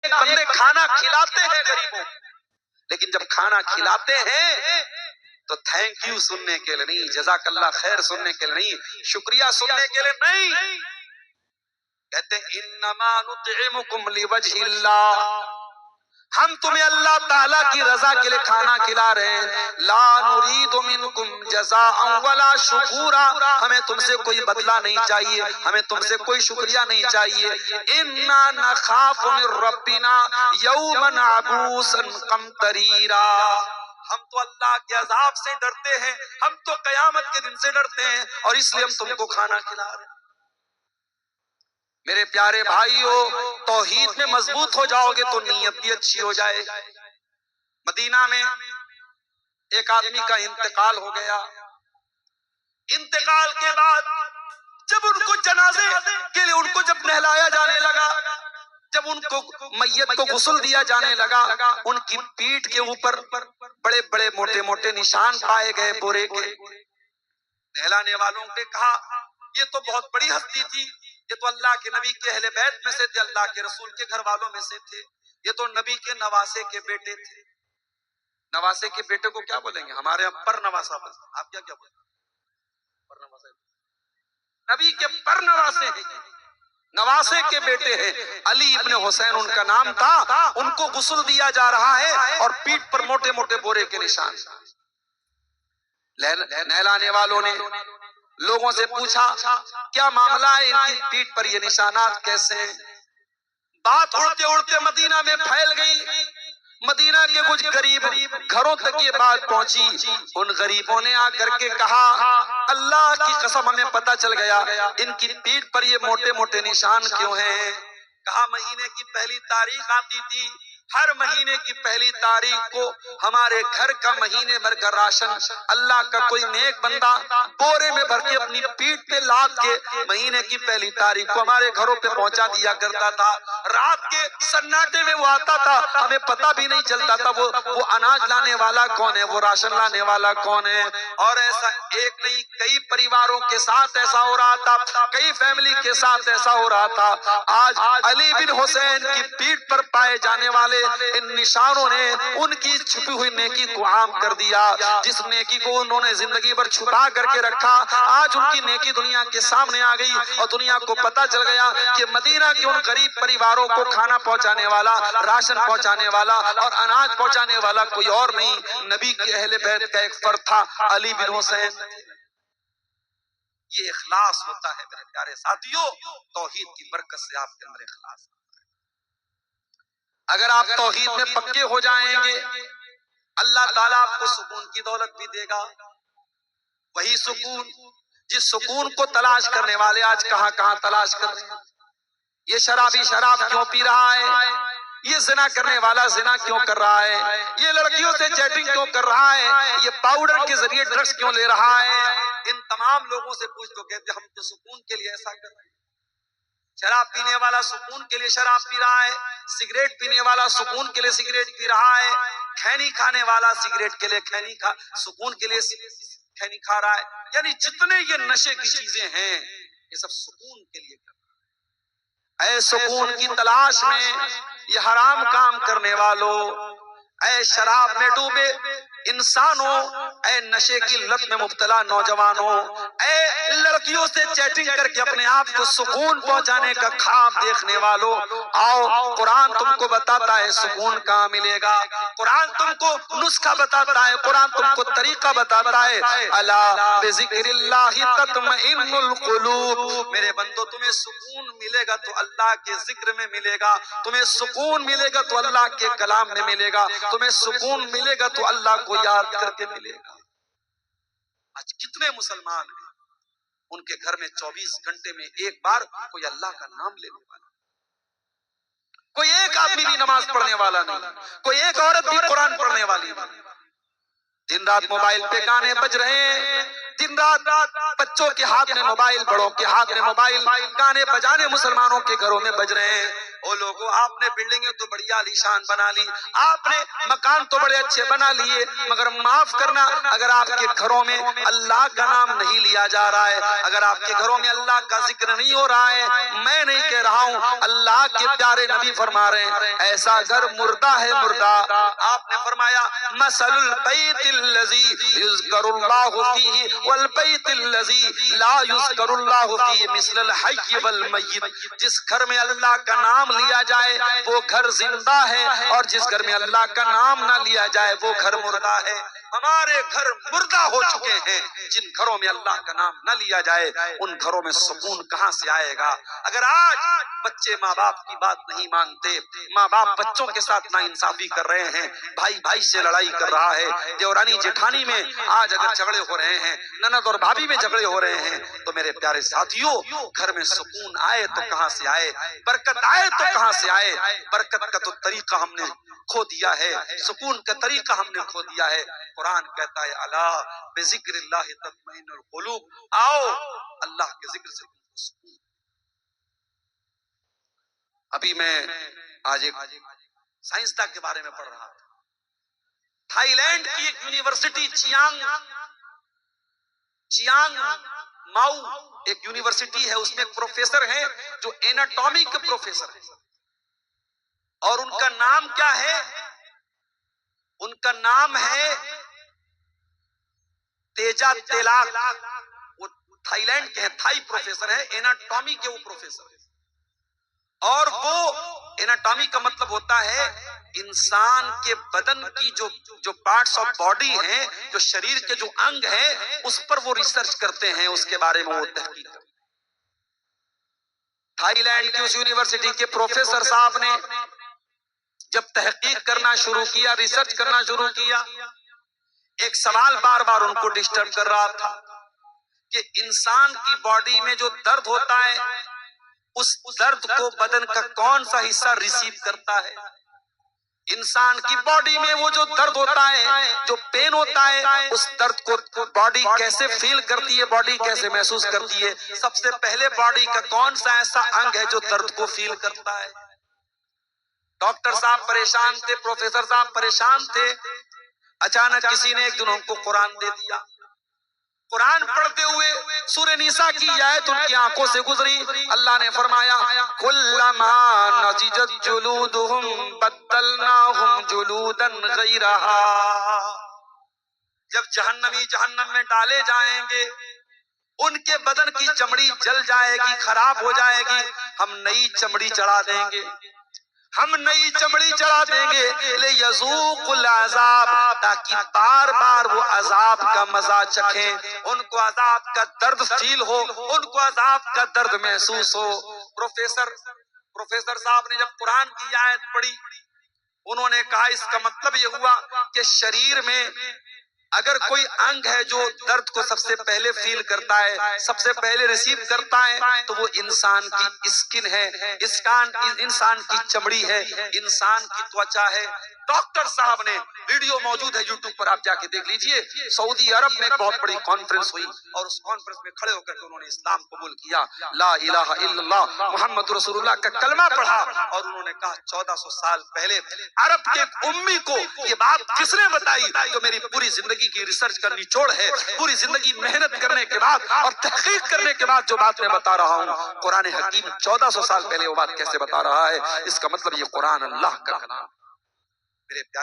بندے کھانا کھلاتے ہیں غریبوں، لیکن جب کھانا کھلاتے ہیں تو تھینک یو سننے کے لیے نہیں، جزاک اللہ خیر سننے کے لیے نہیں، شکریہ سننے کے لیے نہیں، کہتے ہیں انما نطعمکم لوجہ اللہ، ہم تمہیں اللہ تعالیٰ کی رضا کے لیے کھانا کھلا رہے ہیں، لا نرید منکم جزاء ولا شکورا، ہمیں تم سے کوئی بدلہ نہیں چاہیے، ہمیں تم سے کوئی شکریہ نہیں چاہیے، انا نخاف من ربنا یوما عبوسا قمطریرا، ہم تو اللہ کے عذاب سے ڈرتے ہیں، ہم تو قیامت کے دن سے ڈرتے ہیں، اور اس لیے ہم تم کو کھانا کھلا رہے ہیں۔ میرے پیارے بھائیو، توحید میں مضبوط ہو جاؤ گے تو نیت بھی اچھی ہو جائے۔ مدینہ میں ایک آدمی کا انتقال ہو گیا، انتقال کے بعد جب ان کو جنازے کے لیے ان کو جب نہلایا جانے لگا، جب ان کو میت کو غسل دیا جانے لگا، ان کی پیٹھ کے اوپر بڑے بڑے موٹے موٹے نشان پائے گئے بورے کے۔ نہلانے والوں نے کہا یہ تو بہت بڑی ہستی تھی، یہ تو اللہ کے نبی کے اہل بیت میں سے تھے، اللہ کے رسول کے گھر والوں میں سے تھے، یہ تو نبی کے نواسے کے بیٹے تھے۔ نواسے کے بیٹے کو کیا بولیں گے؟ ہمارے یہاں پر نواسا بولتے ہیں، آپ کیا کیا بولتے ہیں؟ پر نواسا، نبی کے پر نواسے ہیں، نواسے کے بیٹے ہیں، علی ابن حسین ان کا نام تھا، ان کو غسل دیا جا رہا ہے اور پیٹھ پر موٹے موٹے بورے کے نشان۔ نہلانے والوں نے لوگوں سے پوچھا کیا معاملہ ہے، ان کی پیٹھ پر یہ نشانات کیسے ہیں؟ بات اڑتے اڑتے مدینہ میں پھیل گئی، مدینہ کے کچھ غریب گھروں تک یہ بات پہنچی، ان غریبوں نے آ کر کے کہا اللہ کی قسم ہمیں پتہ چل گیا ان کی پیٹھ پر یہ موٹے موٹے نشان کیوں ہیں۔ کہا مہینے کی پہلی تاریخ آتی تھی، ہر مہینے کی پہلی تاریخ کو ہمارے گھر کا مہینے بھر کا راشن اللہ کا کوئی نیک بندہ بورے میں بھر کے اپنی پیٹھ پہ لاد کے مہینے کی پہلی تاریخ کو ہمارے گھروں پہ پہنچا دیا کرتا تھا۔ رات کے سناٹے میں وہ آتا تھا، ہمیں پتہ بھی نہیں چلتا تھا وہ اناج لانے والا کون ہے، وہ راشن لانے والا کون ہے۔ اور ایسا ایک نہیں کئی پریواروں کے ساتھ ایسا ہو رہا تھا، کئی فیملی کے ساتھ ایسا ہو رہا تھا۔ آج علی بن حسین کی پیٹھ پر پائے جانے والے ان نشانوں نے ان کی چھپی ہوئی نیکی کو عام کر دیا، جس نیکی کو انہوں نے زندگی بھر چھپا کر کے رکھا، آج ان کی نیکی دنیا کے سامنے آ گئی اور دنیا کو پتا چل گیا کہ مدینہ کے ان غریب پریواروں کو کھانا پہنچانے والا، راشن پہنچانے والا اور اناج پہنچانے والا کوئی اور نہیں، نبی کے اہل بیت کا ایک فرد تھا، علی بن حسین۔ یہ اخلاص ہوتا ہے میرے پیارے ساتھیوں، توحید کی برکت سے آپ کے اندر اخلاص۔ اگر آپ توحید میں پکے ہو جائیں گے اللہ تعالیٰ آپ کو سکون کی دولت بھی دے گا۔ وہی سکون جس سکون کو تلاش کرنے والے آج کہاں کہاں تلاش کر رہے ہیں۔ یہ شرابی شراب کیوں پی رہا ہے، یہ زنا کرنے والا زنا کیوں کر رہا ہے، یہ لڑکیوں سے چیٹنگ کیوں کر رہا ہے، یہ پاؤڈر کے ذریعے ڈرگز کیوں لے رہا ہے۔ ان تمام لوگوں سے پوچھ تو کہتے ہم تو سکون کے لیے ایسا کر رہے ہیں۔ شراب پینے والا سکون کے لیے شراب پی رہا ہے، سگریٹ پینے والا سکون کے لیے سگریٹ پی رہا ہے، کھینی کھانے والا سگریٹ کے لیے سکون کے لیے کھینی کھا رہا ہے۔ یعنی جتنے یہ نشے کی چیزیں ہیں یہ سب سکون کے لیے کر رہا ہے۔ اے سکون کی تلاش میں یہ حرام کام کرنے والوں، اے شراب میں ڈوبے انسانوں، اے نشے کی لت میں مبتلا نوجوانوں، اے لڑکیوں سے چیٹنگ کر کے اپنے آپ کو سکون پہنچانے کا خواب دیکھنے والوں، آؤ قرآن تم کو بتاتا ہے سکون کہاں ملے گا، قرآن تم کو نسخہ بتاتا ہے، قرآن تم کو طریقہ بتاتا ہے۔ الا بذکر اللہ تطمئن القلوب، میرے بندو تمہیں سکون ملے گا تو اللہ کے ذکر میں ملے گا، تمہیں سکون ملے گا تو اللہ کے کلام میں ملے گا، تمہیں سکون ملے گا تو اللہ کو یاد کر کے ملے گا۔ آج کتنے مسلمان ہیں ان کے گھر میں 24 گھنٹے میں ایک بار کوئی اللہ کا نام لینے والا، کوئی ایک آدمی بھی نماز پڑھنے والا نہیں، کوئی ایک عورت بھی قرآن پڑھنے والی نہیں۔ دن رات موبائل پہ گانے بج رہے ہیں، دن رات بچوں کے ہاتھ میں موبائل، بڑوں کے ہاتھ میں موبائل، گانے بجانے مسلمانوں کے گھروں میں بج رہے ہیں۔ او لوگوں آپ نے بلڈنگیں تو بڑی عالیشان بنا لی, آپ نے مکان تو بڑے اچھے بنا لیے, مگر معاف کرنا اگر آپ کے گھروں میں اللہ کا نام نہیں لیا جا رہا ہے, اگر آپ کے گھروں میں اللہ کا ذکر نہیں ہو رہا ہے, میں نہیں کہہ رہا ہوں, اللہ کے پیارے نبی فرما رہے ہیں ایسا گھر مردہ ہے مردہ. آپ نے فرمایا مثل البیت الذی یذکر اللہ فیہ والبیت الذی لا یذکر اللہ فیہ مثل الحی والمیت. جس گھر میں اللہ کا نام لیا جائے وہ گھر زندہ ہے, اور جس گھر میں اللہ کا نام نہ لیا جائے وہ گھر مردہ ہے. ہمارے گھر مردہ ہو چکے ہیں, جن گھروں میں اللہ کا نام نہ لیا جائے ان گھروں میں سکون کہاں سے آئے گا؟ اگر آج بچے ماں باپ کی بات نہیں مانتے, ماں باپ بچوں کے ساتھ ناانصافی کر رہے ہیں, بھائی بھائی سے لڑائی کر رہا ہے, دیورانی جیٹھانی میں آج اگر جھگڑے ہو رہے ہیں, نند اور بھابھی میں جھگڑے ہو رہے ہیں, تو میرے پیارے ساتھیوں گھر میں سکون آئے تو کہاں سے آئے, برکت آئے تو کہاں سے آئے؟ برکت کا تو طریقہ ہم نے کھو دیا ہے, سکون کا طریقہ ہم نے کھو دیا ہے. قرآن کہتا ہے الا بذکر اللہ تطمئن القلوب, آؤ اللہ کے ذکر سے سکون. ابھی میں آج ایک سائنسداں کے بارے میں پڑھ رہا تھا. تھائی لینڈ کی ایک یونیورسٹی چیانگ ماؤ ایک یونیورسٹی ہے, اس میں ایک پروفیسر ہیں جو ایناٹومی کے پروفیسر ہیں, اور ان کا نام کیا ہے؟ ان کا نام ہے تیجا تیلاک. وہ تھائی لینڈ کے ہیں, تھائی پروفیسر ہے, ایناٹومی کے وہ پروفیسر ہیں. اور وہ ایناٹومی کا مطلب ہوتا ہے انسان کے بدن کی جو پارٹس آف باڈی ہیں, جو شریر کے جو انگ ہیں, اس پر وہ ریسرچ کرتے ہیں, اس کے بارے میں وہ تحقیق کرتے ہیں. تھائی لینڈ کی اس یونیورسٹی کے پروفیسر صاحب نے جب تحقیق کرنا شروع کیا, ریسرچ کرنا شروع کیا, ایک سوال بار بار ان کو ڈسٹرب کر رہا تھا کہ انسان کی باڈی میں جو درد ہوتا ہے اس درد کو بدن کا کون سا حصہ ریسیو کرتا ہے؟ انسان کی باڈی میں وہ جو درد ہوتا ہے, جو پین ہوتا ہے, اس درد کو باڈی کیسے فیل کرتی ہے, باڈی کیسے محسوس کرتی ہے؟ سب سے پہلے باڈی کا کون سا ایسا انگ ہے جو درد کو فیل کرتا ہے؟ ڈاکٹر صاحب پریشان تھے, پروفیسر صاحب پریشان تھے. اچانک کسی نے ایک دن ان کو قرآن دے دیا. قرآن پڑھتے ہوئے سورہ نساء کی آیت ان کی آنکھوں سے گزری. اللہ نے فرمایا کلما نضجت جلودہم بدلناہم جلودا غیرہا. جب جہنمی جہنم میں ڈالے جائیں گے, ان کے بدن کی چمڑی جل جائے گی, خراب ہو جائے گی, ہم نئی چمڑی چڑھا دیں گے, ہم نئی چمڑی چڑھا دیں گے لِیَذُوقُوا الْعَذَابَ, تاکہ بار بار وہ عذاب کا مزہ چکھیں, ان کو عذاب کا درد فیل ہو, ان کو عذاب کا درد محسوس ہو. پروفیسر صاحب نے جب قرآن کی آیت پڑھی, انہوں نے کہا اس کا مطلب یہ ہوا کہ شریر میں اگر کوئی انگ ہے جو درد کو سب سے پہلے فیل کرتا ہے, سب سے پہلے ریسیو کرتا ہے, تو وہ انسان کی اسکن ہے, انسان کی چمڑی ہے, انسان کی توچا ہے. ڈاکٹر صاحب نے, ویڈیو موجود ہے یوٹیوب پر, آپ جا کے دیکھ لیجئے, سعودی عرب میں بہت بڑی کانفرنس ہوئی, اور اس کانفرنس میں کھڑے ہو کر کے انہوں نے اسلام قبول کیا, لا الہ الا اللہ محمد رسول اللہ کا کلمہ پڑھا, اور انہوں نے کہا 1400 سال پہلے عرب کے ایک امی کو یہ بات کس نے بتائی؟ تو میری پوری زندگی کی ریسرچ کا نچوڑ ہے, پوری زندگی محنت کرنے کے بعد اور تحقیق کرنے کے بعد جو بات میں بتا رہا ہوں, قرآن حکیم 1400 سال پہلے وہ بات کیسے بتا رہا ہے؟ اس کا مطلب یہ قرآن اللہ کا کلام. میرے پیارے